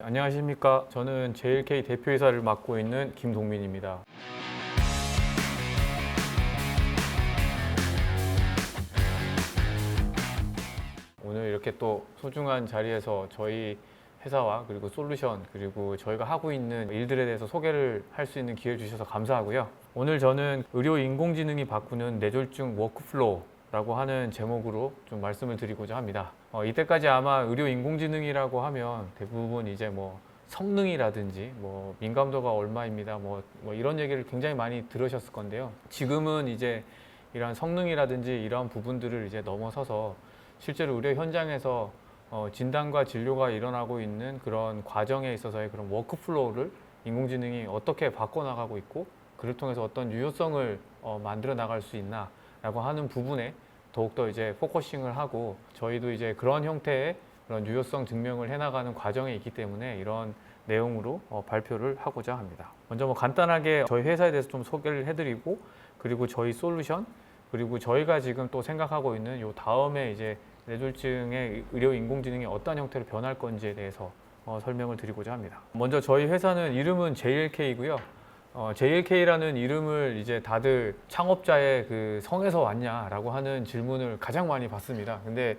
안녕하십니까. 저는 JLK 대표이사를 맡고 있는 김동민입니다. 오늘 이렇게 또 소중한 자리에서 저희 회사와 그리고 솔루션 그리고 저희가 하고 있는 일들에 대해서 소개를 할 수 있는 기회를 주셔서 감사하고요. 오늘 저는 의료 인공지능이 바꾸는 뇌졸중 워크플로우라고 하는 제목으로 좀 말씀을 드리고자 합니다. 이때까지 아마 의료 인공지능이라고 하면 대부분 이제 뭐 성능이라든지 뭐 민감도가 얼마입니다. 뭐 이런 얘기를 굉장히 많이 들으셨을 건데요. 지금은 이제 이러한 성능이라든지 이러한 부분들을 이제 넘어서서 실제로 의료 현장에서 진단과 진료가 일어나고 있는 그런 과정에 있어서의 그런 워크플로우를 인공지능이 어떻게 바꿔나가고 있고 그를 통해서 어떤 유효성을 만들어 나갈 수 있나라고 하는 부분에 더욱더 이제 포커싱을 하고 저희도 이제 그런 형태의 그런 유효성 증명을 해나가는 과정에 있기 때문에 이런 내용으로 발표를 하고자 합니다. 먼저 뭐 간단하게 저희 회사에 대해서 좀 소개를 해드리고 그리고 저희 솔루션 그리고 저희가 지금 또 생각하고 있는 요 다음에 이제 뇌졸중의 의료 인공지능이 어떤 형태로 변할 건지에 대해서 설명을 드리고자 합니다. 먼저 저희 회사는 이름은 JLK이고요. JLK라는 이름을 이제 다들 창업자의 그 성에서 왔냐라고 하는 질문을 가장 많이 받습니다. 근데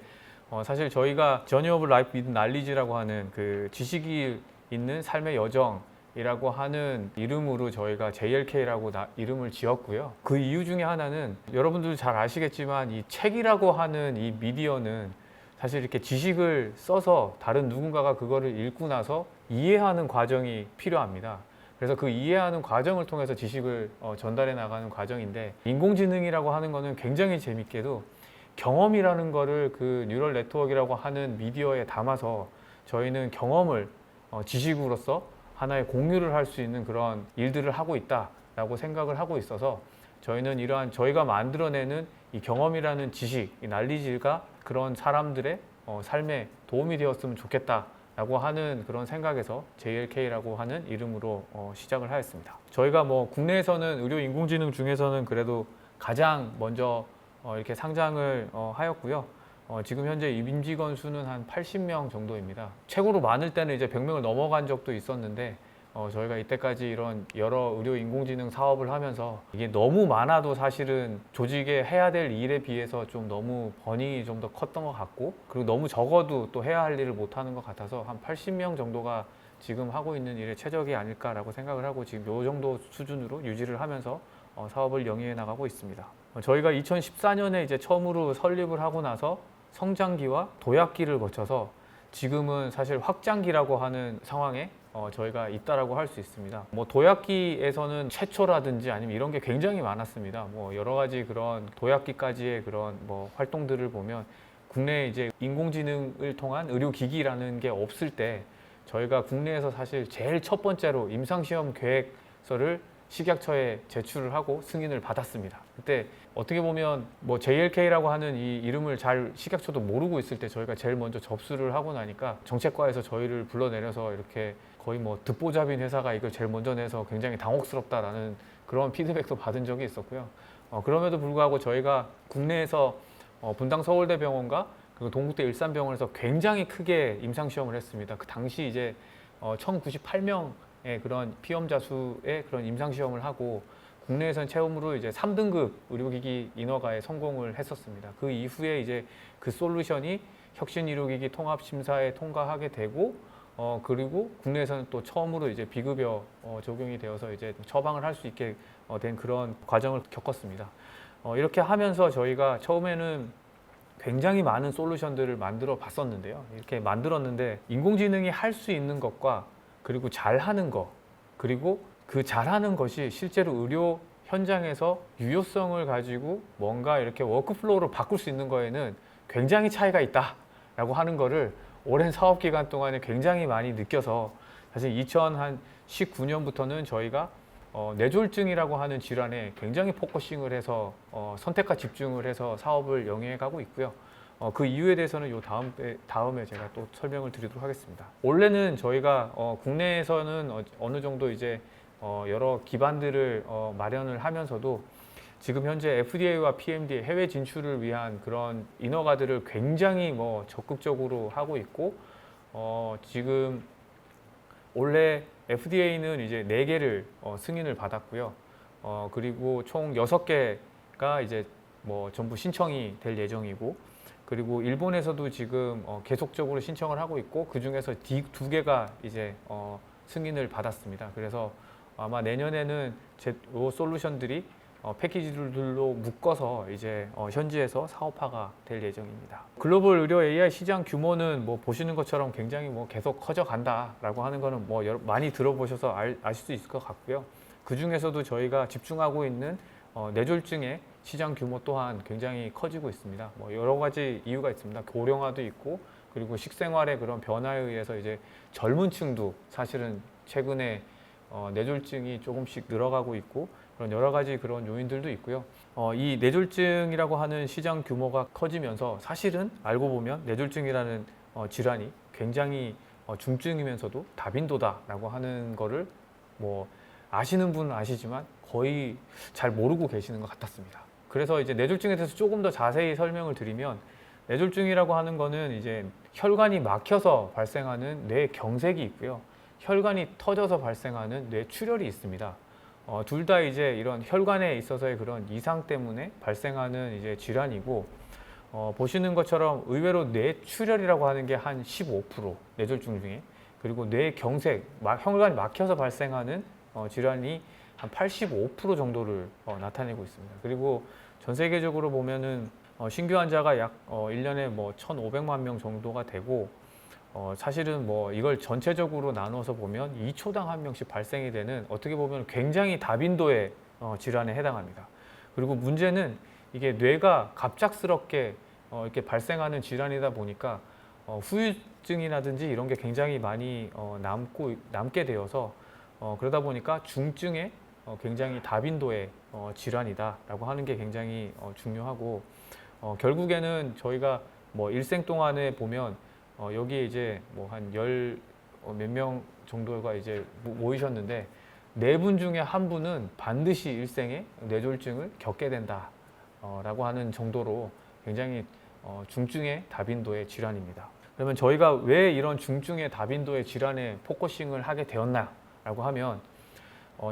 사실 저희가 Journey of Life with Knowledge라고 하는 그 지식이 있는 삶의 여정이라고 하는 이름으로 저희가 JLK라고 이름을 지었고요. 그 이유 중에 하나는 여러분들도 잘 아시겠지만 이 책이라고 하는 이 미디어는 사실 이렇게 지식을 써서 다른 누군가가 그거를 읽고 나서 이해하는 과정이 필요합니다. 그래서 그 이해하는 과정을 통해서 지식을 전달해 나가는 과정인데 인공지능이라고 하는 거는 굉장히 재밌게도 경험이라는 거를 그 뉴럴 네트워크라고 하는 미디어에 담아서 저희는 경험을 지식으로서 하나의 공유를 할 수 있는 그런 일들을 하고 있다라고 생각을 하고 있어서 저희는 이러한 저희가 만들어내는 이 경험이라는 지식, 이 난리지가 그런 사람들의 삶에 도움이 되었으면 좋겠다라고 하는 그런 생각에서 JLK라고 하는 이름으로 시작을 하였습니다. 저희가 뭐 국내에서는 의료 인공지능 중에서는 그래도 가장 먼저 이렇게 상장을 하였고요. 지금 현재 임직원 수는 한 80명 정도입니다. 최고로 많을 때는 이제 100명을 넘어간 적도 있었는데 저희가 이때까지 이런 여러 의료 인공지능 사업을 하면서 이게 너무 많아도 사실은 조직에 해야 될 일에 비해서 좀 너무 버닝이 좀 더 컸던 것 같고 그리고 너무 적어도 또 해야 할 일을 못 하는 것 같아서 한 80명 정도가 지금 하고 있는 일에 최적이 아닐까라고 생각을 하고 지금 이 정도 수준으로 유지를 하면서 사업을 영위해 나가고 있습니다. 저희가 2014년에 이제 처음으로 설립을 하고 나서 성장기와 도약기를 거쳐서 지금은 사실 확장기라고 하는 상황에 저희가 있다라고 할 수 있습니다. 뭐 도약기에서는 최초라든지 아니면 이런 게 굉장히 많았습니다. 뭐 여러 가지 그런 도약기까지의 그런 뭐 활동들을 보면 국내에 이제 인공지능을 통한 의료기기라는 게 없을 때 저희가 국내에서 사실 제일 첫 번째로 임상시험 계획서를 식약처에 제출을 하고 승인을 받았습니다. 그때 어떻게 보면 뭐 JLK라고 하는 이 이름을 잘 식약처도 모르고 있을 때 저희가 제일 먼저 접수를 하고 나니까 정책과에서 저희를 불러내려서 이렇게 거의 뭐 듣보잡인 회사가 이걸 제일 먼저 내서 굉장히 당혹스럽다라는 그런 피드백도 받은 적이 있었고요. 그럼에도 불구하고 저희가 국내에서 분당 서울대병원과 그리고 동국대 일산병원에서 굉장히 크게 임상시험을 했습니다. 그 당시 이제 1098명의 그런 피험자 수의 그런 임상시험을 하고 국내에서는 처음으로 이제 3등급 의료기기 인허가에 성공을 했었습니다. 그 이후에 이제 그 솔루션이 혁신의료기기 통합심사에 통과하게 되고 그리고 국내에서는 또 처음으로 이제 비급여 적용이 되어서 이제 처방을 할 수 있게 된 그런 과정을 겪었습니다. 이렇게 하면서 저희가 처음에는 굉장히 많은 솔루션들을 만들어 봤었는데요. 이렇게 만들었는데 인공지능이 할 수 있는 것과 그리고 잘하는 것 그리고 그 잘하는 것이 실제로 의료 현장에서 유효성을 가지고 뭔가 이렇게 워크플로우로 바꿀 수 있는 거에는 굉장히 차이가 있다라고 하는 거를 오랜 사업 기간 동안에 굉장히 많이 느껴서 사실 2019년부터는 저희가 뇌졸중이라고 하는 질환에 굉장히 포커싱을 해서 선택과 집중을 해서 사업을 영위해 가고 있고요. 그 이유에 대해서는 요 다음에 제가 또 설명을 드리도록 하겠습니다. 원래는 저희가 국내에서는 어느 정도 이제 여러 기반들을 마련을 하면서도 지금 현재 FDA와 PMDA 해외 진출을 위한 그런 인허가들을 굉장히 적극적으로 하고 있고 지금 원래 FDA는 이제 4개를 승인을 받았고요. 그리고 총 6개가 이제 뭐 전부 신청이 될 예정이고, 그리고 일본에서도 지금 계속적으로 신청을 하고 있고, 그 중에서 2개가 이제 승인을 받았습니다. 그래서 아마 내년에는 이 솔루션들이 패키지들로 묶어서 이제 현지에서 사업화가 될 예정입니다. 글로벌 의료 AI 시장 규모는 뭐 보시는 것처럼 굉장히 뭐 계속 커져 간다라고 하는 거는 뭐 많이 들어보셔서 아실 수 있을 것 같고요. 그 중에서도 저희가 집중하고 있는 뇌졸중의 시장 규모 또한 굉장히 커지고 있습니다. 뭐 여러 가지 이유가 있습니다. 고령화도 있고, 그리고 식생활의 그런 변화에 의해서 이제 젊은 층도 사실은 최근에 뇌졸중이 조금씩 늘어가고 있고, 그런 여러 가지 그런 요인들도 있고요. 이 뇌졸중이라고 하는 시장 규모가 커지면서 사실은 알고 보면 뇌졸중이라는 질환이 굉장히 중증이면서도 다빈도다라고 하는 거를 뭐 아시는 분은 아시지만 거의 잘 모르고 계시는 것 같았습니다. 그래서 이제 뇌졸중에 대해서 조금 더 자세히 설명을 드리면, 뇌졸중이라고 하는 거는 이제 혈관이 막혀서 발생하는 뇌경색이 있고요. 혈관이 터져서 발생하는 뇌출혈이 있습니다. 둘 다 이제 이런 혈관에 있어서의 그런 이상 때문에 발생하는 이제 질환이고, 보시는 것처럼 의외로 뇌출혈이라고 하는 게 한 15%, 뇌졸중 중에, 그리고 뇌경색, 혈관이 막혀서 발생하는 질환이 한 85% 정도를 나타내고 있습니다. 그리고 전 세계적으로 보면은 신규 환자가 약 1년에 뭐 1,500만 명 정도가 되고, 사실은 뭐 이걸 전체적으로 나눠서 보면 2초당 1명씩 발생이 되는, 어떻게 보면 굉장히 다빈도의 질환에 해당합니다. 그리고 문제는 이게 뇌가 갑작스럽게 이렇게 발생하는 질환이다 보니까 후유증이라든지 이런 게 굉장히 많이 남게 되어서 그러다 보니까 중증의 굉장히 다빈도의 질환이다라고 하는 게 굉장히 중요하고, 결국에는 저희가 뭐 일생 동안에 보면 여기에 이제 뭐 한 몇 명 정도가 이제 모이셨는데, 4분 중에 1분은 반드시 일생에 뇌졸중을 겪게 된다라고 하는 정도로 굉장히 중증의 다빈도의 질환입니다. 그러면 저희가 왜 이런 중증의 다빈도의 질환에 포커싱을 하게 되었나라고 하면,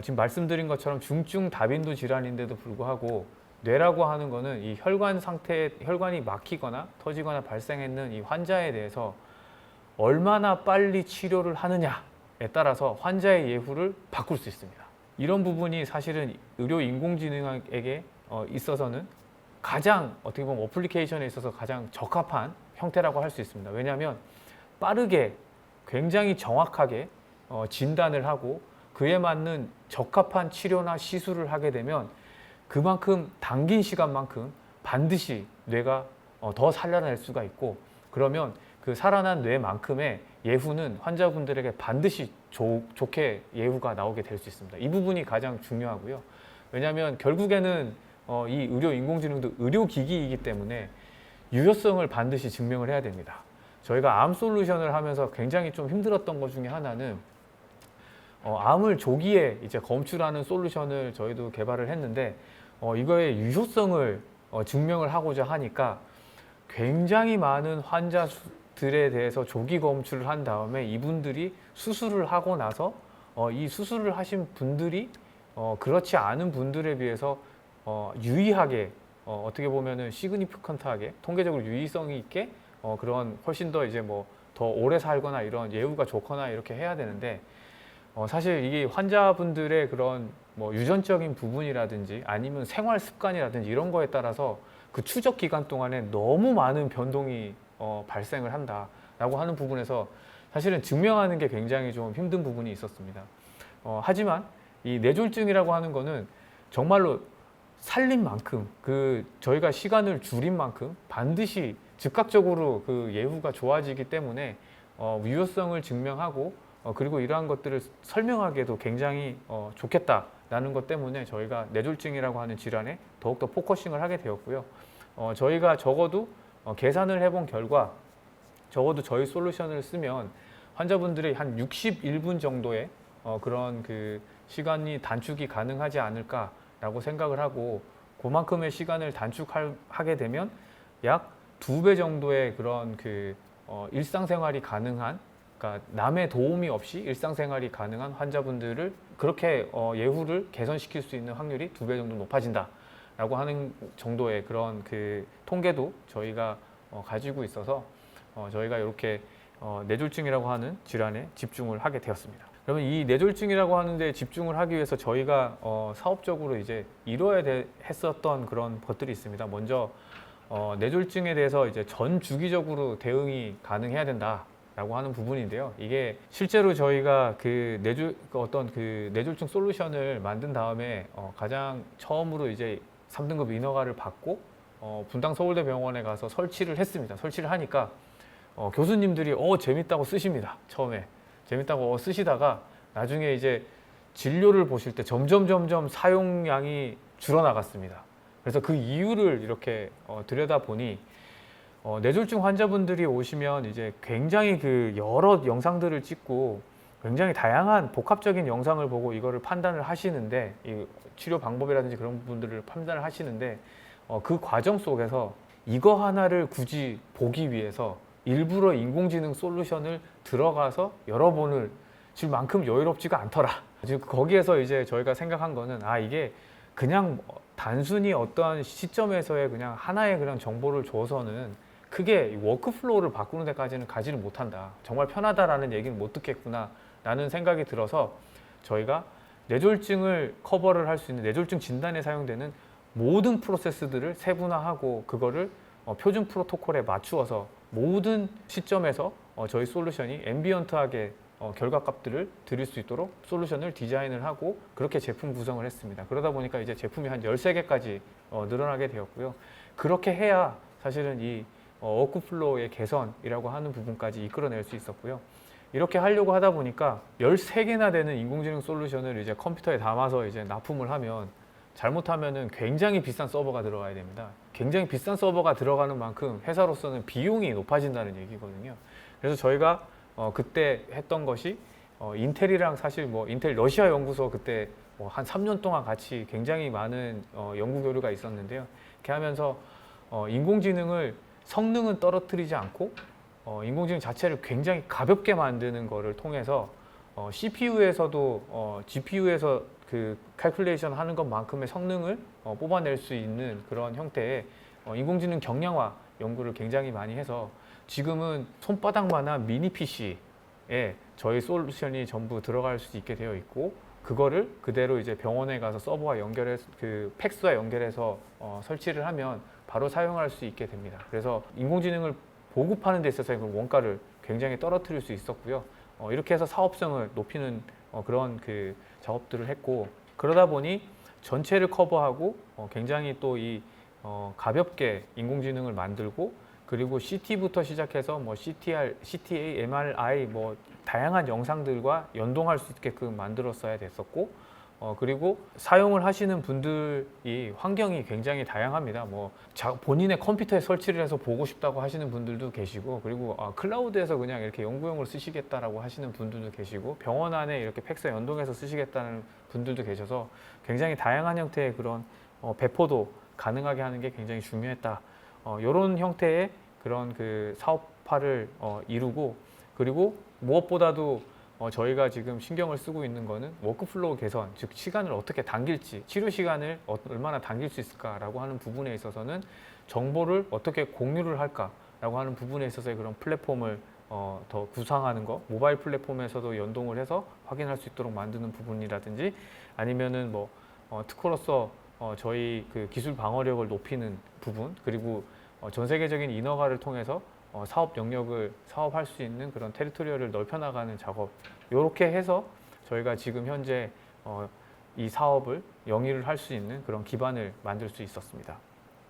지금 말씀드린 것처럼 중증 다빈도 질환인데도 불구하고 뇌라고 하는 거는 이 혈관 상태에, 혈관이 막히거나 터지거나 발생했는 이 환자에 대해서 얼마나 빨리 치료를 하느냐에 따라서 환자의 예후를 바꿀 수 있습니다. 이런 부분이 사실은 의료 인공지능에게 있어서는 가장, 어떻게 보면 어플리케이션에 있어서 가장 적합한 형태라고 할 수 있습니다. 왜냐하면 빠르게 굉장히 정확하게 진단을 하고 그에 맞는 적합한 치료나 시술을 하게 되면 그만큼 당긴 시간만큼 반드시 뇌가 더 살아날 수가 있고, 그러면 그 살아난 뇌만큼의 예후는 환자분들에게 반드시 좋게 예후가 나오게 될 수 있습니다. 이 부분이 가장 중요하고요. 왜냐하면 결국에는 이 의료 인공지능도 의료기기이기 때문에 유효성을 반드시 증명을 해야 됩니다. 저희가 암 솔루션을 하면서 굉장히 좀 힘들었던 것 중에 하나는 암을 조기에 이제 검출하는 솔루션을 저희도 개발을 했는데, 이거의 유효성을 증명을 하고자 하니까 굉장히 많은 환자들에 대해서 조기 검출을 한 다음에 이분들이 수술을 하고 나서 이 수술을 하신 분들이 그렇지 않은 분들에 비해서 유의하게, 어떻게 보면은 시그니피컨트하게 통계적으로 유의성이 있게 그런 훨씬 더 이제 뭐 더 오래 살거나 이런 예후가 좋거나 이렇게 해야 되는데, 사실 이게 환자분들의 그런 뭐 유전적인 부분이라든지 아니면 생활 습관이라든지 이런 거에 따라서 그 추적 기간 동안에 너무 많은 변동이 발생을 한다라고 하는 부분에서 사실은 증명하는 게 굉장히 좀 힘든 부분이 있었습니다. 하지만 이 뇌졸중이라고 하는 거는 정말로 살린 만큼, 그 저희가 시간을 줄인 만큼 반드시 즉각적으로 그 예후가 좋아지기 때문에 유효성을 증명하고 그리고 이러한 것들을 설명하기에도 굉장히 좋겠다라는 것 때문에 저희가 뇌졸중이라고 하는 질환에 더욱더 포커싱을 하게 되었고요. 저희가 적어도 계산을 해본 결과 적어도 저희 솔루션을 쓰면 환자분들이 한 61분 정도의 그런 그 시간이 단축이 가능하지 않을까라고 생각을 하고, 그만큼의 시간을 단축하게 되면 약 2배 정도의 그런 그 일상생활이 가능한 그러니까 남의 도움이 없이 일상생활이 가능한 환자분들을 그렇게 예후를 개선시킬 수 있는 확률이 2배 정도 높아진다라고 하는 정도의 그런 그 통계도 저희가 가지고 있어서 저희가 이렇게 뇌졸중이라고 하는 질환에 집중을 하게 되었습니다. 그러면 이 뇌졸중이라고 하는데 집중을 하기 위해서 저희가 사업적으로 이제 이뤄야 했었던 그런 것들이 있습니다. 먼저 뇌졸중에 대해서 이제 전 주기적으로 대응이 가능해야 된다라고 하는 부분인데요. 이게 실제로 저희가 그 뇌졸중 솔루션을 만든 다음에 가장 처음으로 이제 3등급 인허가를 받고 분당 서울대병원에 가서 설치를 했습니다. 설치를 하니까 교수님들이 재밌다고 쓰십니다. 처음에 재밌다고 쓰시다가 나중에 이제 진료를 보실 때 점점 사용량이 줄어나갔습니다. 그래서 그 이유를 이렇게 들여다보니 뇌졸중 환자분들이 오시면 이제 굉장히 그 여러 영상들을 찍고 굉장히 다양한 복합적인 영상을 보고 이거를 판단을 하시는데 이 치료 방법이라든지 그런 부분들을 판단을 하시는데 그 과정 속에서 이거 하나를 굳이 보기 위해서 일부러 인공지능 솔루션을 들어가서 여러 번을 줄 만큼 여유롭지가 않더라. 지금 거기에서 이제 저희가 생각한 거는 이게 그냥 단순히 어떠한 시점에서의 그냥 하나의 그냥 정보를 줘서는 크게 워크플로우를 바꾸는 데까지는 가지를 못한다. 정말 편하다라는 얘기는 못 듣겠구나 라는 생각이 들어서 저희가 뇌졸중을 커버를 할 수 있는 뇌졸중 진단에 사용되는 모든 프로세스들을 세분화하고 그거를 표준 프로토콜에 맞추어서 모든 시점에서 저희 솔루션이 앰비언트하게 결과값들을 드릴 수 있도록 솔루션을 디자인을 하고 그렇게 제품 구성을 했습니다. 그러다 보니까 이제 제품이 한 13개까지 늘어나게 되었고요. 그렇게 해야 사실은 이 워크플로우의 개선이라고 하는 부분까지 이끌어낼 수 있었고요. 이렇게 하려고 하다 보니까 13개나 되는 인공지능 솔루션을 이제 컴퓨터에 담아서 이제 납품을 하면 잘못하면은 굉장히 비싼 서버가 들어가야 됩니다. 굉장히 비싼 서버가 들어가는 만큼 회사로서는 비용이 높아진다는 얘기거든요. 그래서 저희가 그때 했던 것이 인텔이랑 사실 인텔 러시아 연구소 그때 한 3년 동안 같이 굉장히 많은 연구 교류가 있었는데요. 이렇게 하면서 인공지능을 성능은 떨어뜨리지 않고 인공지능 자체를 굉장히 가볍게 만드는 것을 통해서 CPU에서도 GPU에서 그 칼큘레이션 하는 것만큼의 성능을 뽑아낼 수 있는 그런 형태의 인공지능 경량화 연구를 굉장히 많이 해서 지금은 손바닥만한 미니 PC에 저희 솔루션이 전부 들어갈 수 있게 되어 있고 그거를 그대로 이제 병원에 가서 서버와 연결해서 그 팩스와 연결해서 설치를 하면 바로 사용할 수 있게 됩니다. 그래서 인공지능을 보급하는 데 있어서의 그 원가를 굉장히 떨어뜨릴 수 있었고요. 이렇게 해서 사업성을 높이는 그런 그 작업들을 했고 그러다 보니 전체를 커버하고 굉장히 또 이 가볍게 인공지능을 만들고 그리고 CT부터 시작해서 CTR, CTA, MRI 다양한 영상들과 연동할 수 있게끔 만들었어야 됐었고 그리고 사용을 하시는 분들이 환경이 굉장히 다양합니다. 본인의 컴퓨터에 설치를 해서 보고 싶다고 하시는 분들도 계시고 그리고 클라우드에서 그냥 이렇게 연구용으로 쓰시겠다라고 하시는 분들도 계시고 병원 안에 이렇게 팩스 연동해서 쓰시겠다는 분들도 계셔서 굉장히 다양한 형태의 그런 배포도 가능하게 하는 게 굉장히 중요했다. 이런 형태의 그런 그 사업화를 이루고 그리고 무엇보다도 저희가 지금 신경을 쓰고 있는 거는 워크플로우 개선, 즉 시간을 어떻게 당길지, 치료 시간을 얼마나 당길 수 있을까라고 하는 부분에 있어서는 정보를 어떻게 공유를 할까라고 하는 부분에 있어서의 그런 플랫폼을 더 구상하는 거, 모바일 플랫폼에서도 연동을 해서 확인할 수 있도록 만드는 부분이라든지 아니면은 특허로서 저희 그 기술 방어력을 높이는 부분 그리고 전 세계적인 인허가를 통해서 사업 영역을 사업할 수 있는 그런 테리토리얼을 넓혀나가는 작업 이렇게 해서 저희가 지금 현재 이 사업을 영위를 할 수 있는 그런 기반을 만들 수 있었습니다.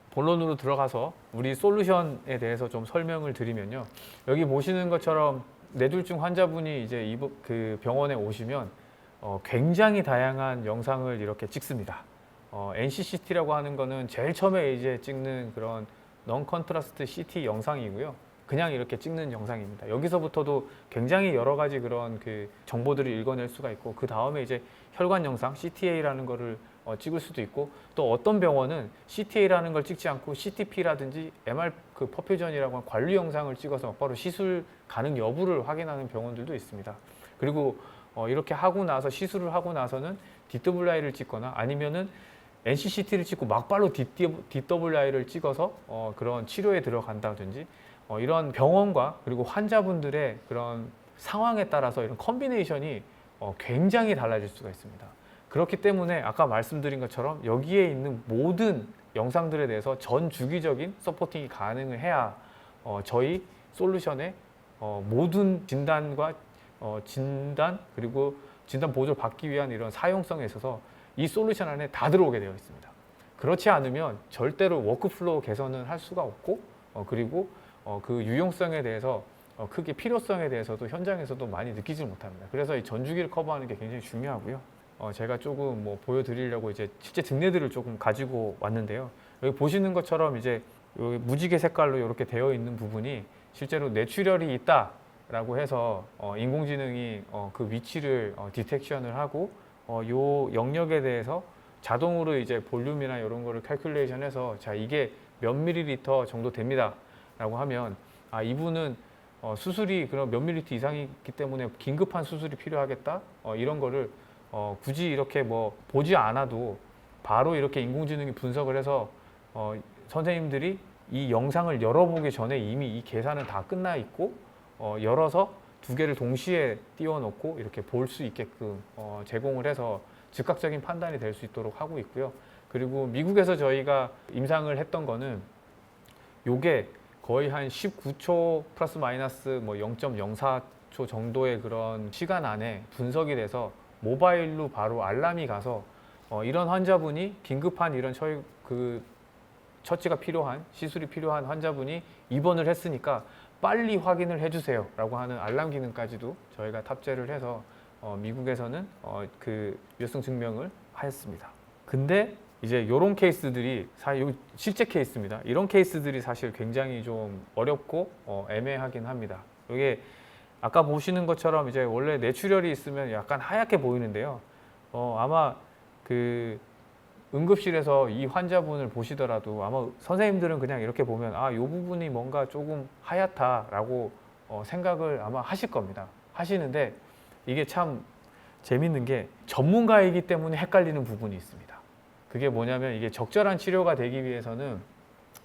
본론으로 들어가서 우리 솔루션에 대해서 좀 설명을 드리면요. 여기 보시는 것처럼 뇌졸중 환자분이 이제 그 병원에 오시면 굉장히 다양한 영상을 이렇게 찍습니다. NCCT라고 하는 거는 제일 처음에 이제 찍는 그런 non 컨트라스트 CT 영상이고요. 그냥 이렇게 찍는 영상입니다. 여기서부터도 굉장히 여러 가지 그런 그 정보들을 읽어낼 수가 있고 그 다음에 이제 혈관 영상 CTA라는 거를 찍을 수도 있고, 또 어떤 병원은 CTA라는 걸 찍지 않고 CTP라든지 MR 그 퍼퓨전이라고 하는 관리 영상을 찍어서 바로 시술 가능 여부를 확인하는 병원들도 있습니다. 그리고 이렇게 하고 나서 시술을 하고 나서는 DWI를 찍거나 아니면은 NCCT를 찍고 막바로 DWI를 찍어서 그런 치료에 들어간다든지 이런 병원과 그리고 환자분들의 그런 상황에 따라서 이런 컨비네이션이 굉장히 달라질 수가 있습니다. 그렇기 때문에 아까 말씀드린 것처럼 여기에 있는 모든 영상들에 대해서 전 주기적인 서포팅이 가능을 해야 저희 솔루션의 모든 진단과 진단 그리고 진단 보조를 받기 위한 이런 사용성에 있어서 이 솔루션 안에 다 들어오게 되어 있습니다. 그렇지 않으면 절대로 워크플로우 개선은 할 수가 없고 그리고 그 유용성에 대해서 크게 필요성에 대해서도 현장에서도 많이 느끼지 못합니다. 그래서 이 전주기를 커버하는 게 굉장히 중요하고요. 제가 조금 뭐 보여드리려고 이제 실제 증례들을 조금 가지고 왔는데요. 여기 보시는 것처럼 이제 여기 무지개 색깔로 이렇게 되어 있는 부분이 실제로 뇌출혈이 있다라고 해서 인공지능이 그 위치를 디텍션을 하고 요 영역에 대해서 자동으로 이제 볼륨이나 이런 거를 캘큘레이션해서 자 이게 몇 밀리리터 정도 됩니다 라고 하면 이분은 수술이 그런 몇 밀리리터 이상이기 때문에 긴급한 수술이 필요하겠다 이런 거를 굳이 이렇게 뭐 보지 않아도 바로 이렇게 인공지능이 분석을 해서 선생님들이 이 영상을 열어보기 전에 이미 이 계산은 다 끝나 있고 열어서 두 개를 동시에 띄워놓고 이렇게 볼 수 있게끔 제공을 해서 즉각적인 판단이 될 수 있도록 하고 있고요. 그리고 미국에서 저희가 임상을 했던 거는 요게 거의 한 19초 플러스 마이너스 뭐 0.04초 정도의 그런 시간 안에 분석이 돼서 모바일로 바로 알람이 가서 이런 환자분이 긴급한 이런 처치가 필요한 시술이 필요한 환자분이 입원을 했으니까 빨리 확인을 해주세요 라고 하는 알람 기능까지도 저희가 탑재를 해서 미국에서는 그 유효성 증명을 하였습니다. 근데 이제 이런 케이스들이 실제 케이스입니다. 이런 케이스들이 사실 굉장히 좀 어렵고 애매하긴 합니다. 이게 아까 보시는 것처럼 이제 원래 뇌출혈이 있으면 약간 하얗게 보이는데요. 아마 그 응급실에서 이 환자분을 보시더라도 아마 선생님들은 그냥 이렇게 보면 이 부분이 뭔가 조금 하얗다라고 생각을 아마 하실 겁니다. 하시는데 이게 참 재밌는 게 전문가이기 때문에 헷갈리는 부분이 있습니다. 그게 뭐냐면 이게 적절한 치료가 되기 위해서는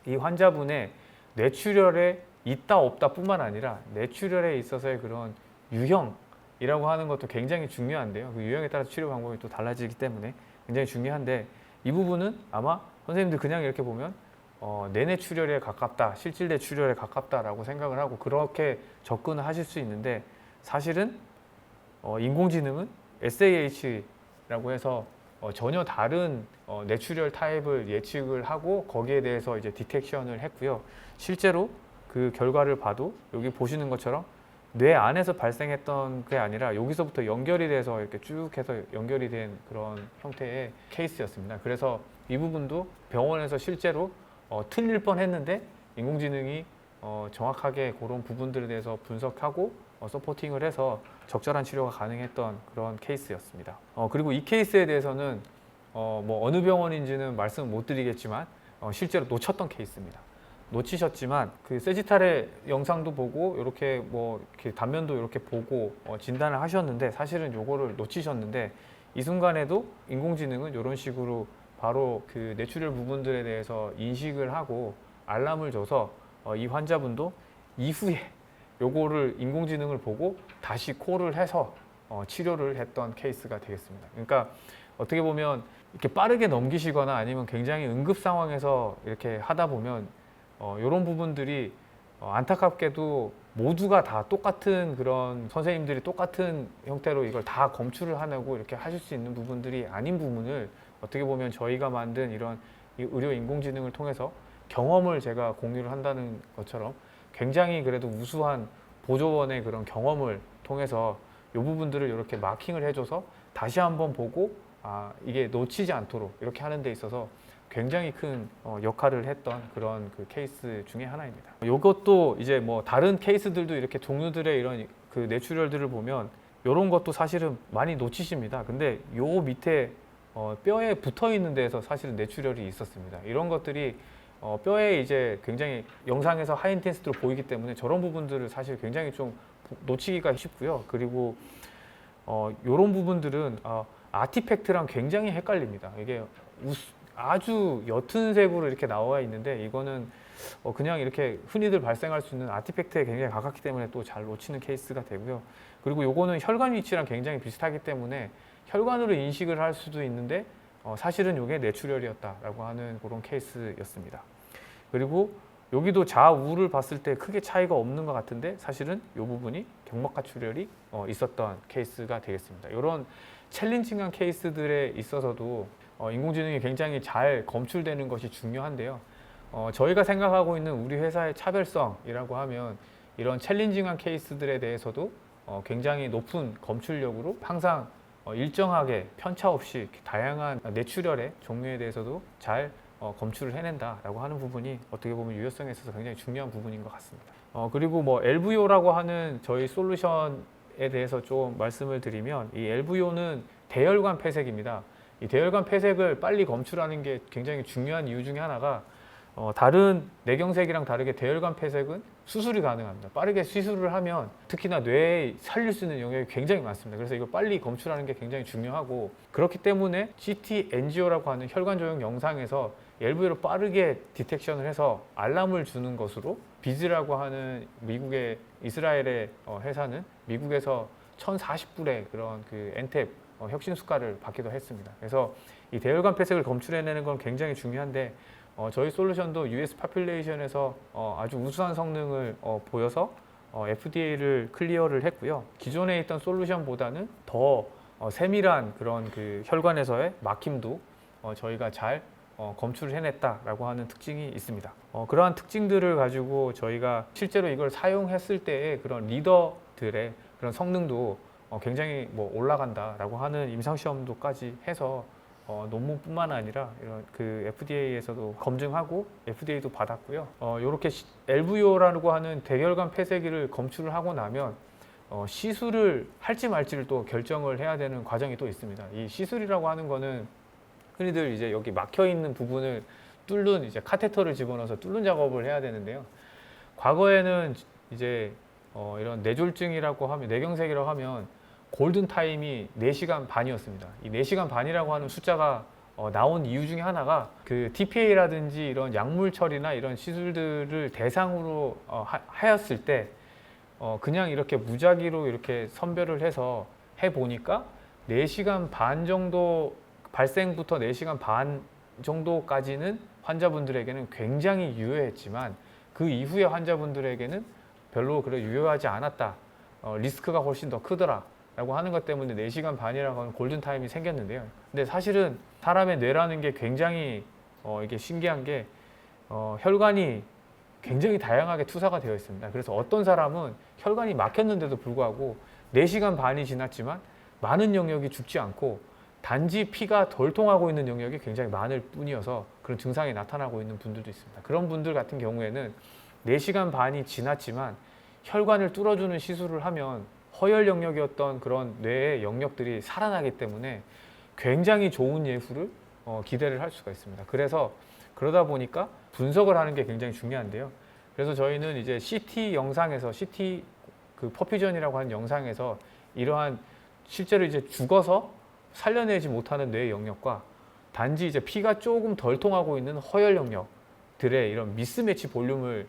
이 환자분의 뇌출혈에 있다 없다 뿐만 아니라 뇌출혈에 있어서의 그런 유형이라고 하는 것도 굉장히 중요한데요. 그 유형에 따라서 치료 방법이 또 달라지기 때문에 굉장히 중요한데 이 부분은 아마 선생님들 그냥 이렇게 보면 내뇌출혈에 가깝다, 실질뇌출혈에 가깝다라고 생각을 하고 그렇게 접근을 하실 수 있는데 사실은 인공지능은 SAH라고 해서 전혀 다른 뇌출혈 타입을 예측을 하고 거기에 대해서 이제 디텍션을 했고요. 실제로 그 결과를 봐도 여기 보시는 것처럼 뇌 안에서 발생했던 게 아니라 여기서부터 연결이 돼서 이렇게 쭉 해서 연결이 된 그런 형태의 케이스였습니다. 그래서 이 부분도 병원에서 실제로 틀릴 뻔했는데 인공지능이 정확하게 그런 부분들에 대해서 분석하고 서포팅을 해서 적절한 치료가 가능했던 그런 케이스였습니다. 그리고 이 케이스에 대해서는 뭐 어느 병원인지는 말씀 못 드리겠지만 실제로 놓쳤던 케이스입니다. 놓치셨지만 그 세지탈의 영상도 보고 이렇게 뭐 이렇게 단면도 이렇게 보고 진단을 하셨는데 사실은 요거를 놓치셨는데 이 순간에도 인공지능은 이런 식으로 바로 그 뇌출혈 부분들에 대해서 인식을 하고 알람을 줘서 이 환자분도 이후에 요거를 인공지능을 보고 다시 콜을 해서 치료를 했던 케이스가 되겠습니다. 그러니까 어떻게 보면 이렇게 빠르게 넘기시거나 아니면 굉장히 응급 상황에서 이렇게 하다 보면 이런 부분들이 안타깝게도 모두가 다 똑같은 그런 선생님들이 똑같은 형태로 이걸 다 검출을 하고 이렇게 하실 수 있는 부분들이 아닌 부분을 어떻게 보면 저희가 만든 이런 의료 인공지능을 통해서 경험을 제가 공유를 한다는 것처럼 굉장히 그래도 우수한 보조원의 그런 경험을 통해서 이 부분들을 이렇게 마킹을 해줘서 다시 한번 보고 이게 놓치지 않도록 이렇게 하는 데 있어서 굉장히 큰 역할을 했던 그런 그 케이스 중에 하나입니다. 이것도 이제 뭐 다른 케이스들도 이렇게 종류들의 이런 그 뇌출혈들을 보면 이런 것도 사실은 많이 놓치십니다. 근데 요 밑에 뼈에 붙어 있는 데에서 사실은 뇌출혈이 있었습니다. 이런 것들이 뼈에 이제 굉장히 영상에서 하이인텐시티로 보이기 때문에 저런 부분들을 사실 굉장히 좀 놓치기가 쉽고요. 그리고 이런 부분들은 아티팩트랑 굉장히 헷갈립니다. 이게 아주 옅은 색으로 이렇게 나와 있는데 이거는 그냥 이렇게 흔히들 발생할 수 있는 아티팩트에 굉장히 가깝기 때문에 또 잘 놓치는 케이스가 되고요. 그리고 요거는 혈관 위치랑 굉장히 비슷하기 때문에 혈관으로 인식을 할 수도 있는데 사실은 이게 뇌출혈이었다라고 하는 그런 케이스였습니다. 그리고 여기도 좌우를 봤을 때 크게 차이가 없는 것 같은데 사실은 이 부분이 경막하 출혈이 있었던 케이스가 되겠습니다. 이런 챌린징한 케이스들에 있어서도 인공지능이 굉장히 잘 검출되는 것이 중요한데요. 저희가 생각하고 있는 우리 회사의 차별성이라고 하면 이런 챌린징한 케이스들에 대해서도 굉장히 높은 검출력으로 항상 일정하게 편차 없이 다양한 뇌출혈의 종류에 대해서도 잘 검출을 해낸다라고 하는 부분이 어떻게 보면 유효성에 있어서 굉장히 중요한 부분인 것 같습니다. 그리고 뭐 LVO라고 하는 저희 솔루션에 대해서 좀 말씀을 드리면 이 LVO는 대혈관 폐색입니다. 이 대혈관 폐색을 빨리 검출하는 게 굉장히 중요한 이유 중에 하나가 다른 뇌경색이랑 다르게 대혈관 폐색은 수술이 가능합니다. 빠르게 시술을 하면 특히나 뇌에 살릴 수 있는 영역이 굉장히 많습니다. 그래서 이걸 빨리 검출하는 게 굉장히 중요하고 그렇기 때문에 CT 엔지오라고 하는 혈관 조형 영상에서 LVO를 빠르게 디텍션을 해서 알람을 주는 것으로 비즈라고 하는 미국의 이스라엘의 회사는 미국에서 1,040불의 그런 그 엔탭 혁신수가를 받기도 했습니다. 그래서 이 대혈관 폐색을 검출해내는 건 굉장히 중요한데 저희 솔루션도 US 파퓰레이션에서 아주 우수한 성능을 보여서 FDA를 클리어를 했고요. 기존에 있던 솔루션보다는 더 세밀한 그런 그 혈관에서의 막힘도 저희가 잘 검출을 해냈다라고 하는 특징이 있습니다. 그러한 특징들을 가지고 저희가 실제로 이걸 사용했을 때의 그런 리더들의 그런 성능도 굉장히 뭐 올라간다라고 하는 임상시험도까지 해서 논문뿐만 아니라 이런 그 FDA에서도 검증하고 FDA도 받았고요. 이렇게 LVO라고 하는 대혈관 폐쇄기를 검출을 하고 나면 시술을 할지 말지를 또 결정을 해야 되는 과정이 또 있습니다. 이 시술이라고 하는 거는 흔히들 이제 여기 막혀 있는 부분을 뚫는 이제 카테터를 집어넣어서 뚫는 작업을 해야 되는데요. 과거에는 이제 이런 뇌졸중이라고 하면 뇌경색이라고 하면 골든 타임이 4시간 반이었습니다. 이 4시간 반이라고 하는 숫자가 나온 이유 중에 하나가 그 TPA라든지 이런 약물 처리나 이런 시술들을 대상으로 하였을 때 그냥 이렇게 무작위로 이렇게 선별을 해서 해 보니까 4시간 반 정도 발생부터 4시간 반 정도까지는 환자분들에게는 굉장히 유효했지만 그 이후의 환자분들에게는 별로 그래 유효하지 않았다. 리스크가 훨씬 더 크더라. 라고 하는 것 때문에 4시간 반이라고 하는 골든타임이 생겼는데요. 근데 사실은 사람의 뇌라는 게 굉장히 이게 신기한 게 혈관이 굉장히 다양하게 투사가 되어 있습니다. 그래서 어떤 사람은 혈관이 막혔는데도 불구하고 4시간 반이 지났지만 많은 영역이 죽지 않고 단지 피가 덜 통하고 있는 영역이 굉장히 많을 뿐이어서 그런 증상이 나타나고 있는 분들도 있습니다. 그런 분들 같은 경우에는 4시간 반이 지났지만 혈관을 뚫어주는 시술을 하면 허혈 영역이었던 그런 뇌의 영역들이 살아나기 때문에 굉장히 좋은 예후를 기대를 할 수가 있습니다. 그래서 그러다 보니까 분석을 하는 게 굉장히 중요한데요. 그래서 저희는 이제 CT 영상에서 CT 그 퍼퓨전이라고 하는 영상에서 이러한 실제로 이제 죽어서 살려내지 못하는 뇌의 영역과 단지 이제 피가 조금 덜 통하고 있는 허혈 영역들의 이런 미스매치 볼륨을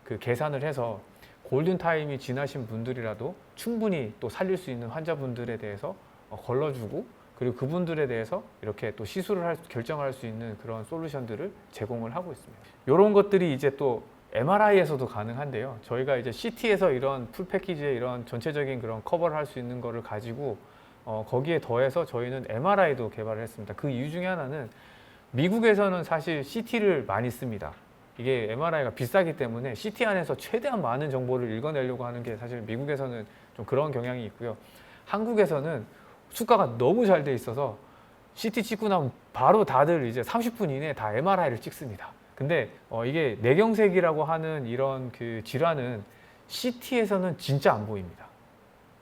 그 계산을 해서 골든타임이 지나신 분들이라도 충분히 또 살릴 수 있는 환자분들에 대해서 걸러주고 그리고 그분들에 대해서 이렇게 또 시술을 결정할 수 있는 그런 솔루션들을 제공을 하고 있습니다. 이런 것들이 이제 또 MRI에서도 가능한데요. 저희가 이제 CT에서 이런 풀 패키지의 이런 전체적인 그런 커버를 할 수 있는 거를 가지고 거기에 더해서 저희는 MRI도 개발을 했습니다. 그 이유 중에 하나는 미국에서는 사실 CT를 많이 씁니다. 이게 MRI가 비싸기 때문에 CT 안에서 최대한 많은 정보를 읽어내려고 하는 게 사실 미국에서는 좀 그런 경향이 있고요. 한국에서는 수가가 너무 잘 돼 있어서 CT 찍고 나면 바로 다들 이제 30분 이내에 다 MRI를 찍습니다. 근데 이게 뇌경색이라고 하는 이런 그 질환은 CT에서는 진짜 안 보입니다.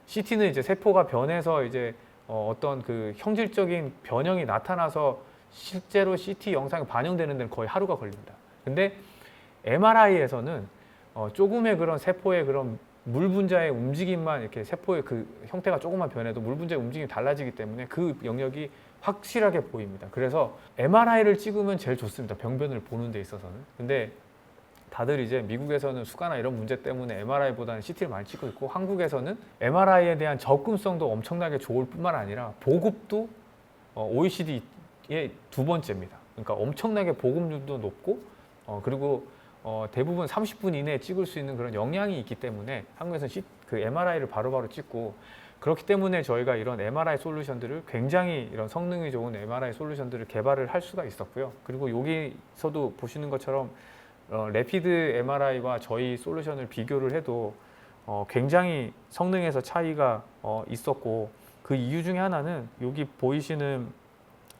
CT는 이제 세포가 변해서 이제 어떤 그 형질적인 변형이 나타나서 실제로 CT 영상이 반영되는 데는 거의 하루가 걸립니다. 근데 MRI에서는 조금의 그런 세포의 그런 물 분자의 움직임만 이렇게 세포의 그 형태가 조금만 변해도 물 분자의 움직임이 달라지기 때문에 그 영역이 확실하게 보입니다. 그래서 MRI를 찍으면 제일 좋습니다. 병변을 보는 데 있어서는. 근데 다들 이제 미국에서는 수가나 이런 문제 때문에 MRI보다는 CT를 많이 찍고 있고, 한국에서는 MRI에 대한 접근성도 엄청나게 좋을 뿐만 아니라 보급도 OECD의 두 번째입니다. 그러니까 엄청나게 보급률도 높고 그리고 대부분 30분 이내에 찍을 수 있는 그런 역량이 있기 때문에 한국에서는 그 MRI를 바로바로 찍고, 그렇기 때문에 저희가 이런 MRI 솔루션들을 굉장히 이런 성능이 좋은 MRI 솔루션들을 개발을 할 수가 있었고요. 그리고 여기서도 보시는 것처럼 래피드 MRI와 저희 솔루션을 비교를 해도 굉장히 성능에서 차이가 있었고, 그 이유 중에 하나는 여기 보이시는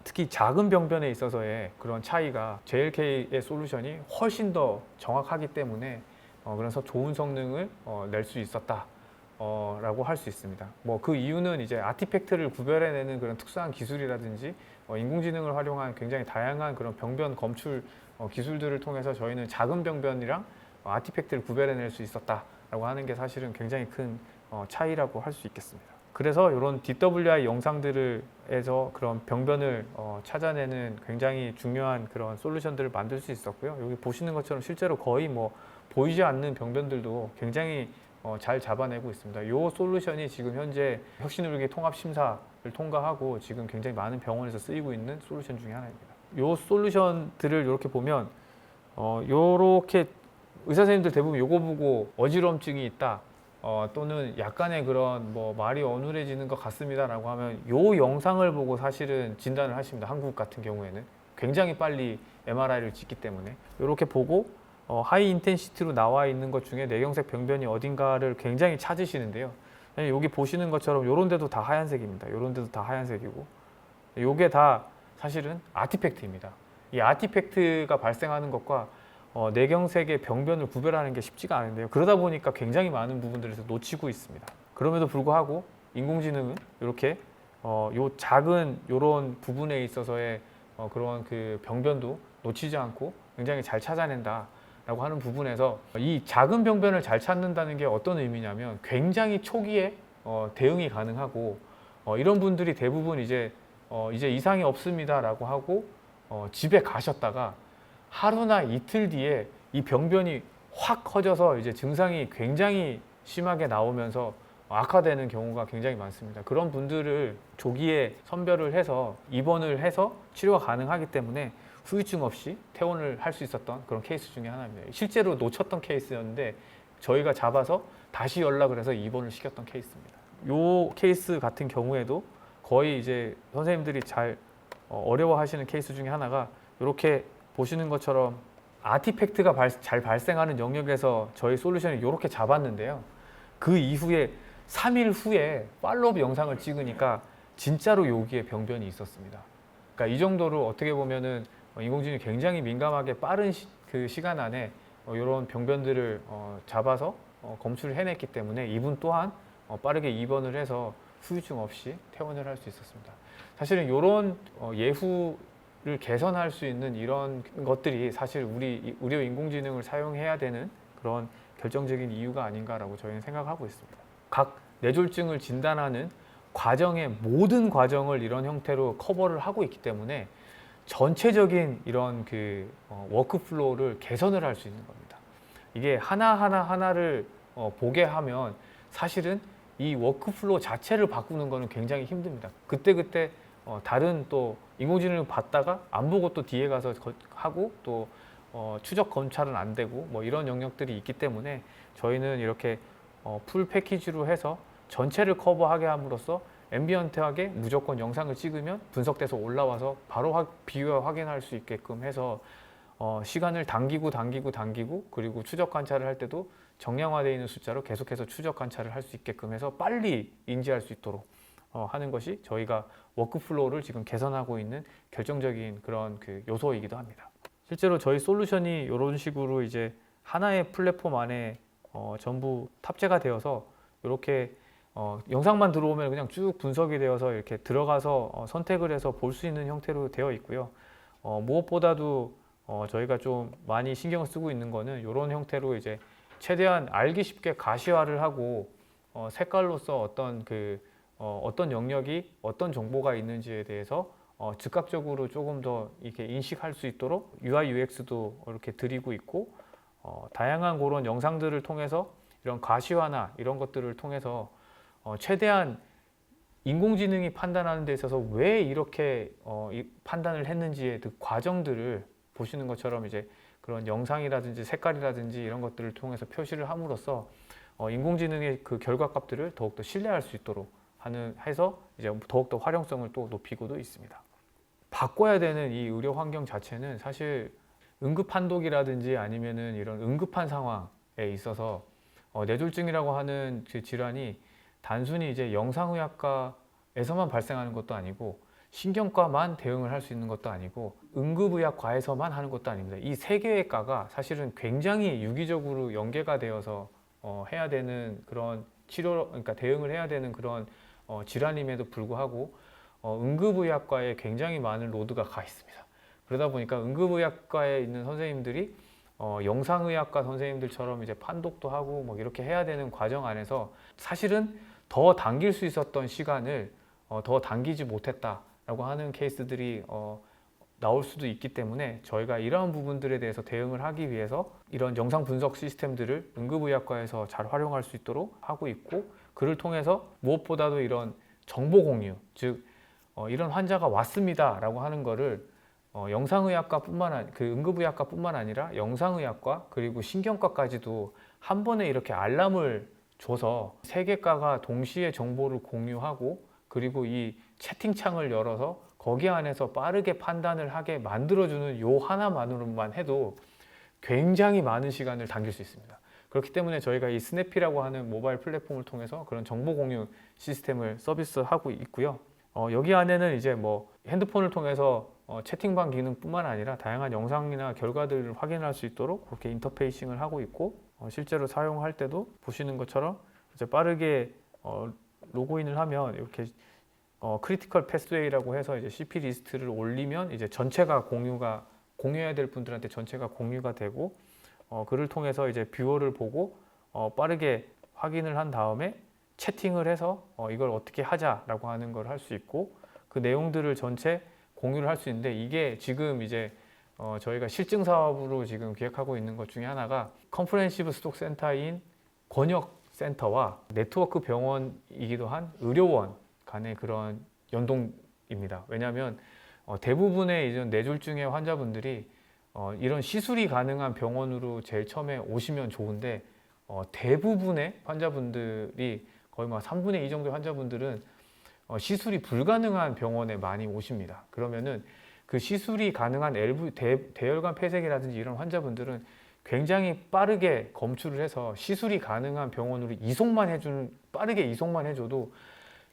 특히 작은 병변에 있어서의 그런 차이가 JLK의 솔루션이 훨씬 더 정확하기 때문에 그래서 좋은 성능을 낼 수 있었다 라고 할 수 있습니다. 뭐 그 이유는 이제 아티팩트를 구별해내는 그런 특수한 기술이라든지 인공지능을 활용한 굉장히 다양한 그런 병변 검출 기술들을 통해서 저희는 작은 병변이랑 아티팩트를 구별해낼 수 있었다라고 하는 게 사실은 굉장히 큰 차이라고 할 수 있겠습니다. 그래서 이런 DWI 영상들에서 그런 병변을 찾아내는 굉장히 중요한 그런 솔루션들을 만들 수 있었고요. 여기 보시는 것처럼 실제로 거의 뭐 보이지 않는 병변들도 굉장히 잘 잡아내고 있습니다. 이 솔루션이 지금 현재 혁신의료기 통합심사를 통과하고 지금 굉장히 많은 병원에서 쓰이고 있는 솔루션 중에 하나입니다. 이 솔루션들을 이렇게 보면 이렇게 의사 선생님들 대부분 이거 보고 어지럼증이 있다 또는 약간의 그런 뭐 말이 어눌해지는 것 같습니다라고 하면 이 영상을 보고 사실은 진단을 하십니다. 한국 같은 경우에는 굉장히 빨리 MRI를 찍기 때문에 이렇게 보고 하이 인텐시티로 나와 있는 것 중에 뇌경색 병변이 어딘가를 굉장히 찾으시는데요. 여기 보시는 것처럼 이런 데도 다 하얀색입니다. 이런 데도 다 하얀색이고, 이게 다 사실은 아티팩트입니다. 이 아티팩트가 발생하는 것과 뇌경색의 병변을 구별하는 게 쉽지가 않은데요. 그러다 보니까 굉장히 많은 부분들에서 놓치고 있습니다. 그럼에도 불구하고 인공지능은 이렇게 요 작은 이런 부분에 있어서의 그런 그 병변도 놓치지 않고 굉장히 잘 찾아낸다 라고 하는 부분에서, 이 작은 병변을 잘 찾는다는 게 어떤 의미냐면 굉장히 초기에 대응이 가능하고, 이런 분들이 대부분 이제 이상이 없습니다 라고 하고 집에 가셨다가 하루나 이틀 뒤에 이 병변이 확 커져서 이제 증상이 굉장히 심하게 나오면서 악화되는 경우가 굉장히 많습니다. 그런 분들을 조기에 선별을 해서 입원을 해서 치료가 가능하기 때문에 후유증 없이 퇴원을 할 수 있었던 그런 케이스 중에 하나입니다. 실제로 놓쳤던 케이스였는데 저희가 잡아서 다시 연락을 해서 입원을 시켰던 케이스입니다. 이 케이스 같은 경우에도 거의 이제 선생님들이 잘 어려워하시는 케이스 중에 하나가, 이렇게 보시는 것처럼 아티팩트가 잘 발생하는 영역에서 저희 솔루션이 이렇게 잡았는데요. 그 이후에 3일 후에 팔로업 영상을 찍으니까 진짜로 여기에 병변이 있었습니다. 그러니까 이 정도로 어떻게 보면은 인공지능이 굉장히 민감하게 빠른 그 시간 안에 이런 병변들을 잡아서 검출을 해냈기 때문에 이분 또한 빠르게 입원을 해서 후유증 없이 퇴원을 할 수 있었습니다. 사실은 이런 예후를 개선할 수 있는 이런 것들이 사실 우리 의료 인공지능을 사용해야 되는 그런 결정적인 이유가 아닌가라고 저희는 생각하고 있습니다. 각 뇌졸중을 진단하는 과정의 모든 과정을 이런 형태로 커버를 하고 있기 때문에 전체적인 이런 그 워크플로우를 개선을 할 수 있는 겁니다. 이게 하나를 보게 하면 사실은 이 워크플로우 자체를 바꾸는 거는 굉장히 힘듭니다. 그때 다른 또 인공지능을 봤다가 안 보고 또 뒤에 가서 하고 또 추적 검찰은 안 되고 뭐 이런 영역들이 있기 때문에 저희는 이렇게 풀 패키지로 해서 전체를 커버하게 함으로써 앰비언트하게 무조건 영상을 찍으면 분석돼서 올라와서 바로 비교와 확인할 수 있게끔 해서 시간을 당기고 그리고 추적 관찰을 할 때도 정량화되어 있는 숫자로 계속해서 추적 관찰을 할 수 있게끔 해서 빨리 인지할 수 있도록 하는 것이 저희가 워크플로우를 지금 개선하고 있는 결정적인 그런 그 요소이기도 합니다. 실제로 저희 솔루션이 이런 식으로 이제 하나의 플랫폼 안에 전부 탑재가 되어서 이렇게 영상만 들어오면 그냥 쭉 분석이 되어서 이렇게 들어가서 선택을 해서 볼 수 있는 형태로 되어 있고요. 무엇보다도 저희가 좀 많이 신경을 쓰고 있는 거는 이런 형태로 이제 최대한 알기 쉽게 가시화를 하고 색깔로서 어떤 영역이 어떤 정보가 있는지에 대해서 즉각적으로 조금 더 이렇게 인식할 수 있도록 UI, UX도 이렇게 드리고 있고 다양한 그런 영상들을 통해서 이런 가시화나 이런 것들을 통해서 최대한 인공지능이 판단하는 데 있어서 왜 이렇게 판단을 했는지의 그 과정들을 보시는 것처럼 이제 그런 영상이라든지 색깔이라든지 이런 것들을 통해서 표시를 함으로써 인공지능의 그 결과값들을 더욱더 신뢰할 수 있도록 해서 이제 더욱더 활용성을 또 높이고도 있습니다. 바꿔야 되는 이 의료 환경 자체는 사실 응급 한독이라든지 아니면은 이런 응급한 상황에 있어서 뇌졸중이라고 하는 그 질환이 단순히 이제 영상의학과에서만 발생하는 것도 아니고 신경과만 대응을 할 수 있는 것도 아니고 응급의학과에서만 하는 것도 아닙니다. 이 세 개의 과가 사실은 굉장히 유기적으로 연계가 되어서 해야 되는 그런 그러니까 대응을 해야 되는 그런 질환임에도 불구하고 응급의학과에 굉장히 많은 로드가 가 있습니다. 그러다 보니까 응급의학과에 있는 선생님들이 영상의학과 선생님들처럼 이제 판독도 하고 뭐 이렇게 해야 되는 과정 안에서 사실은 더 당길 수 있었던 시간을 더 당기지 못했다라고 하는 케이스들이 나올 수도 있기 때문에 저희가 이러한 부분들에 대해서 대응을 하기 위해서 이런 영상 분석 시스템들을 응급의학과에서 잘 활용할 수 있도록 하고 있고, 그를 통해서 무엇보다도 이런 정보 공유, 즉 이런 환자가 왔습니다라고 하는 거를 영상의학과뿐만 그 응급의학과뿐만 아니라 영상의학과 그리고 신경과까지도 한 번에 이렇게 알람을 줘서 세 개과가 동시에 정보를 공유하고, 그리고 이 채팅창을 열어서 거기 안에서 빠르게 판단을 하게 만들어주는 요 하나만으로만 해도 굉장히 많은 시간을 당길 수 있습니다. 그렇기 때문에 저희가 이 스냅이라고 하는 모바일 플랫폼을 통해서 그런 정보 공유 시스템을 서비스하고 있고요. 여기 안에는 이제 뭐 핸드폰을 통해서 채팅방 기능뿐만 아니라 다양한 영상이나 결과들을 확인할 수 있도록 그렇게 인터페이싱을 하고 있고, 실제로 사용할 때도 보시는 것처럼 이제 빠르게 로그인을 하면 이렇게 크리티컬 패스웨이라고 해서 이제 CP 리스트를 올리면 이제 전체가 공유해야 될 분들한테 전체가 공유가 되고, 그를 통해서 이제 뷰어를 보고 빠르게 확인을 한 다음에 채팅을 해서 이걸 어떻게 하자라고 하는 걸 할 수 있고, 그 내용들을 전체 공유를 할 수 있는데, 이게 지금 이제 저희가 실증 사업으로 지금 기획하고 있는 것 중에 하나가 컴프레hen시브 스톡 센터인 권역 센터와 네트워크 병원이기도 한 의료원 간의 그런 연동입니다. 왜냐하면 대부분의 이런 뇌졸중의 환자분들이 이런 시술이 가능한 병원으로 제일 처음에 오시면 좋은데, 대부분의 환자분들이 거의 막 3분의 2 정도의 환자분들은 시술이 불가능한 병원에 많이 오십니다. 그러면은 그 시술이 가능한 대혈관 폐색이라든지 이런 환자분들은 굉장히 빠르게 검출을 해서 시술이 가능한 병원으로 빠르게 이송만 해줘도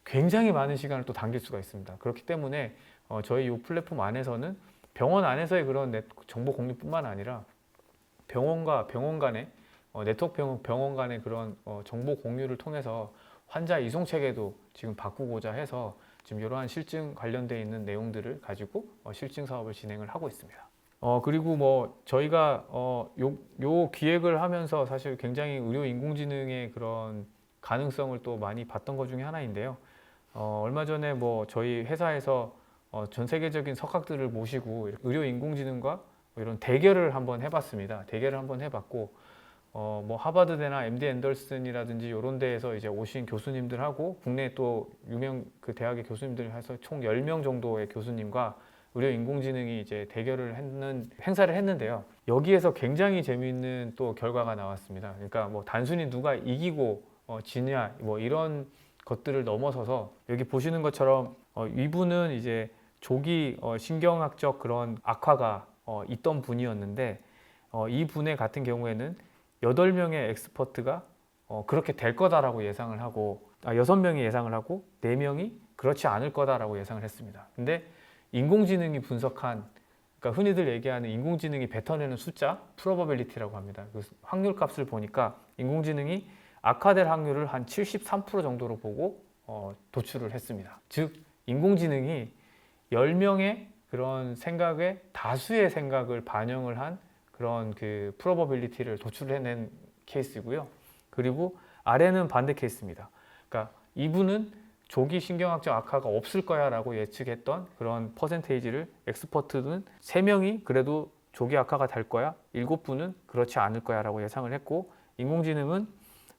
굉장히 많은 시간을 또 당길 수가 있습니다. 그렇기 때문에 저희 이 플랫폼 안에서는 병원 안에서의 그런 정보 공유뿐만 아니라 병원과 병원 간의 네트워크 병원 간의 그런 정보 공유를 통해서 환자 이송 체계도 지금 바꾸고자 해서 지금 이러한 실증 관련되어 있는 내용들을 가지고 실증 사업을 진행을 하고 있습니다. 그리고 뭐 저희가 요 기획을 하면서 사실 굉장히 의료 인공지능의 그런 가능성을 또 많이 봤던 것 중에 하나인데요. 얼마 전에 뭐 저희 회사에서 전 세계적인 석학들을 모시고 의료 인공지능과 이런 대결을 한번 해봤습니다. 대결을 한번 해봤고, 뭐 하버드대나 MD 앤더슨이라든지 이런 데에서 이제 오신 교수님들하고 국내 또 유명 그 대학의 교수님들 해서 총 10명 정도의 교수님과 의료 인공지능이 이제 대결을 행사를 했는데요. 여기에서 굉장히 재미있는 또 결과가 나왔습니다. 그러니까 뭐 단순히 누가 이기고 지냐 뭐 이런 것들을 넘어서서 여기 보시는 것처럼 이분은 이제 조기 신경학적 그런 악화가 있던 분이었는데, 이 분의 같은 경우에는 8명의 엑스퍼트가 그렇게 될 거다라고 예상을 하고 6명이 예상을 하고 4명이 그렇지 않을 거다라고 예상을 했습니다. 근데 인공지능이 분석한, 그러니까 흔히들 얘기하는 인공지능이 뱉어내는 숫자, probability라고 합니다. 그 확률 값을 보니까 인공지능이 악화될 확률을 한 73% 정도로 보고 도출을 했습니다. 즉 인공지능이 10명의 그런 생각에 다수의 생각을 반영을 한 그런 그 프로버빌리티를 도출해낸 케이스고요. 그리고 아래는 반대 케이스입니다. 그러니까 이분은 조기 신경학적 악화가 없을 거야 라고 예측했던 그런 퍼센테이지를 엑스퍼트는 3명이 그래도 조기 악화가 될 거야, 7분은 그렇지 않을 거야 라고 예상을 했고, 인공지능은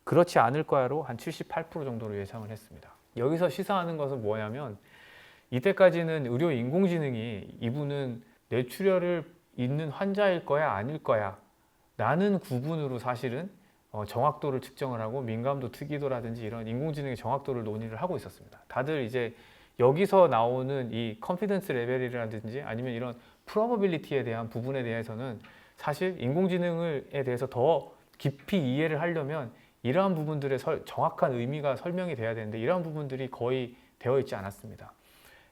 그렇지 않을 거야로 한 78% 정도로 예상을 했습니다. 여기서 시사하는 것은 뭐냐면, 이때까지는 의료 인공지능이 이분은 뇌출혈을 있는 환자일 거야 아닐 거야 라는 구분으로 사실은 정확도를 측정을 하고 민감도, 특이도라든지 이런 인공지능의 정확도를 논의를 하고 있었습니다. 다들 이제 여기서 나오는 이 컨피던스 레벨이라든지 아니면 이런 프로버빌리티에 대한 부분에 대해서는 사실 인공지능에 대해서 더 깊이 이해를 하려면 이러한 부분들의 정확한 의미가 설명이 돼야 되는데, 이러한 부분들이 거의 되어 있지 않았습니다.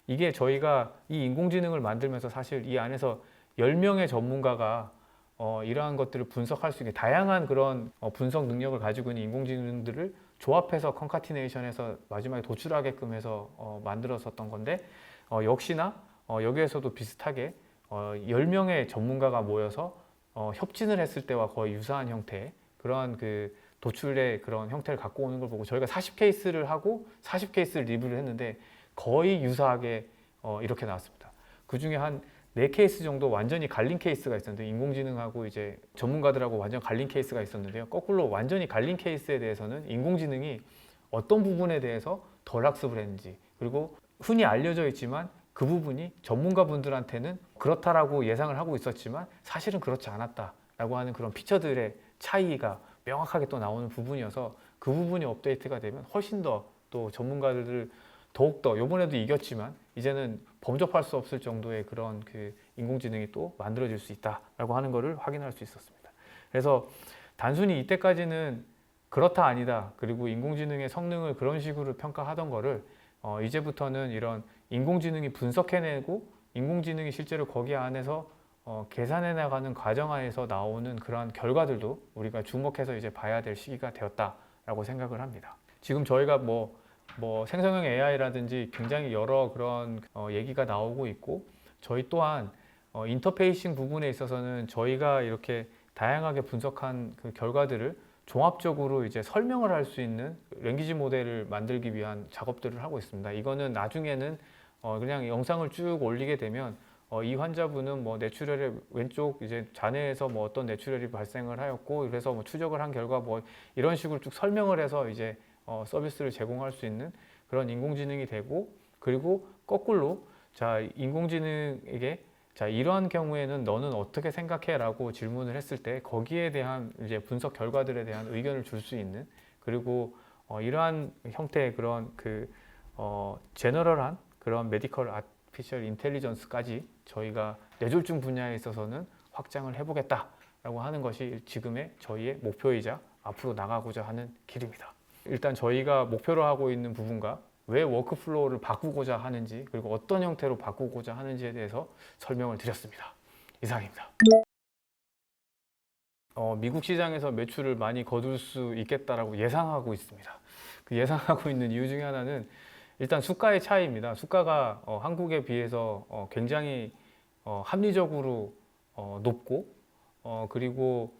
이게 저희가 이 인공지능을 만들면서 사실 이 안에서 10명의 전문가가 이러한 것들을 분석할 수 있는 다양한 그런 분석 능력을 가지고 있는 인공지능들을 조합해서 컨카티네이션해서 마지막에 도출하게끔 해서 만들었었던 건데, 역시나 여기에서도 비슷하게 10명의 전문가가 모여서 협진을 했을 때와 거의 유사한 형태의 그러한 그 도출의 그런 형태를 갖고 오는 걸 보고 저희가 40케이스를 하고 40케이스를 리뷰를 했는데 거의 유사하게 이렇게 나왔습니다. 그 중에 한 4케이스 정도 완전히 갈린 케이스가 있었는데, 인공지능하고 이제 전문가들하고 완전 갈린 케이스가 있었는데요. 거꾸로 완전히 갈린 케이스에 대해서는 인공지능이 어떤 부분에 대해서 덜 학습을 했는지, 그리고 흔히 알려져 있지만 그 부분이 전문가분들한테는 그렇다라고 예상을 하고 있었지만 사실은 그렇지 않았다라고 하는 그런 피처들의 차이가 명확하게 또 나오는 부분이어서, 그 부분이 업데이트가 되면 훨씬 더 또 전문가들을 더욱더, 요번에도 이겼지만 이제는 범접할 수 없을 정도의 그런 그 인공지능이 또 만들어질 수 있다라고 하는 것을 확인할 수 있었습니다. 그래서 단순히 이때까지는 그렇다 아니다, 그리고 인공지능의 성능을 그런 식으로 평가하던 거를 이제부터는 이런 인공지능이 분석해내고 인공지능이 실제로 거기 안에서 계산해 나가는 과정 안에서 나오는 그러한 결과들도 우리가 주목해서 이제 봐야 될 시기가 되었다라고 생각을 합니다. 지금 저희가 뭐 생성형 AI라든지 굉장히 여러 그런 얘기가 나오고 있고, 저희 또한 인터페이싱 부분에 있어서는 저희가 이렇게 다양하게 분석한 그 결과들을 종합적으로 이제 설명을 할 수 있는 랭귀지 모델을 만들기 위한 작업들을 하고 있습니다. 이거는 나중에는 그냥 영상을 쭉 올리게 되면 이 환자분은 뭐 뇌출혈의 왼쪽 이제 잔해에서 뭐 어떤 뇌출혈이 발생을 하였고, 그래서 뭐 추적을 한 결과 뭐 이런 식으로 쭉 설명을 해서 이제 서비스를 제공할 수 있는 그런 인공지능이 되고, 그리고 거꾸로 자 인공지능에게 자 이러한 경우에는 너는 어떻게 생각해? 라고 질문을 했을 때 거기에 대한 이제 분석 결과들에 대한 의견을 줄 수 있는, 그리고 이러한 형태의 그런 그 제너럴한 그런 메디컬 아티피셜 인텔리전스까지 저희가 뇌졸중 분야에 있어서는 확장을 해보겠다라고 하는 것이 지금의 저희의 목표이자 앞으로 나가고자 하는 길입니다. 일단 저희가 목표로 하고 있는 부분과 왜 워크플로우를 바꾸고자 하는지, 그리고 어떤 형태로 바꾸고자 하는지에 대해서 설명을 드렸습니다. 이상입니다. 미국 시장에서 매출을 많이 거둘 수 있겠다라고 예상하고 있습니다. 그 예상하고 있는 이유 중에 하나는 일단 수가의 차이입니다. 수가가 한국에 비해서 굉장히 합리적으로 높고, 그리고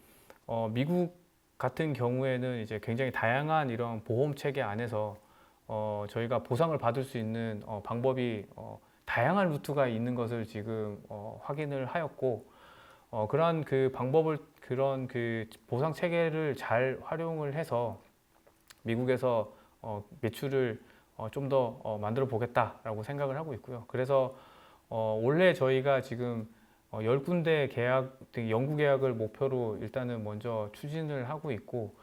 미국 같은 경우에는 이제 굉장히 다양한 이런 보험 체계 안에서 저희가 보상을 받을 수 있는 방법이 다양한 루트가 있는 것을 지금 확인을 하였고, 그러한 그 방법을, 그런 그 보상 체계를 잘 활용을 해서 미국에서 매출을 좀 더 만들어 보겠다라고 생각을 하고 있고요. 그래서 원래 저희가 지금 10군데 계약, 연구 계약을 목표로 일단은 먼저 추진을 하고 있고,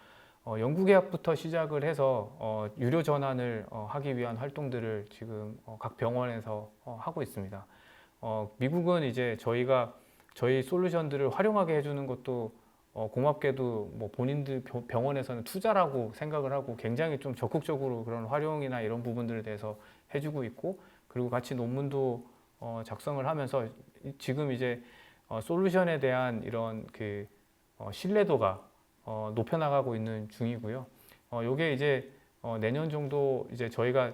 연구 계약부터 시작을 해서 유료 전환을 하기 위한 활동들을 지금 각 병원에서 하고 있습니다. 미국은 이제 저희가 저희 솔루션들을 활용하게 해주는 것도 고맙게도 뭐 본인들 병원에서는 투자라고 생각을 하고 굉장히 좀 적극적으로 그런 활용이나 이런 부분들에 대해서 해주고 있고, 그리고 같이 논문도 작성을 하면서 지금 이제 솔루션에 대한 이런 그 신뢰도가 높여나가고 있는 중이고요. 요게 이제 내년 정도 이제 저희가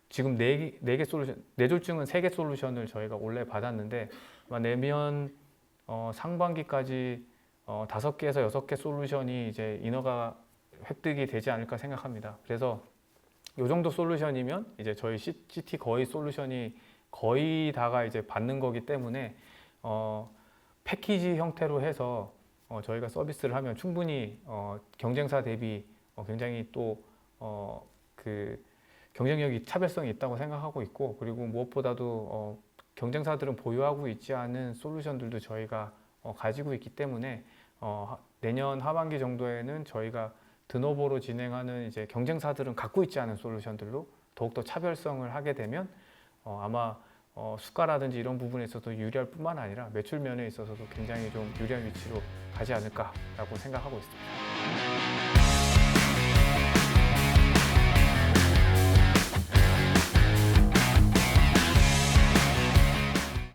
지금 네 개 솔루션, 뇌졸중은 3개 솔루션을 저희가 원래 받았는데 아마 내년 상반기까지 5개에서 6개 솔루션이 이제 인허가 획득이 되지 않을까 생각합니다. 그래서 이 정도 솔루션이면 이제 저희 CT 거의 솔루션이 거의 다가 이제 받는 거기 때문에 패키지 형태로 해서 저희가 서비스를 하면 충분히 경쟁사 대비 굉장히 또 그 경쟁력이 차별성이 있다고 생각하고 있고, 그리고 무엇보다도 경쟁사들은 보유하고 있지 않은 솔루션들도 저희가 가지고 있기 때문에 내년 하반기 정도에는 저희가 드노보로 진행하는 이제 경쟁사들은 갖고 있지 않은 솔루션들로 더욱더 차별성을 하게 되면 아마 수가라든지 이런 부분에 있어서 유리할 뿐만 아니라 매출 면에 있어서도 굉장히 좀 유리한 위치로 가지 않을까라고 생각하고 있습니다.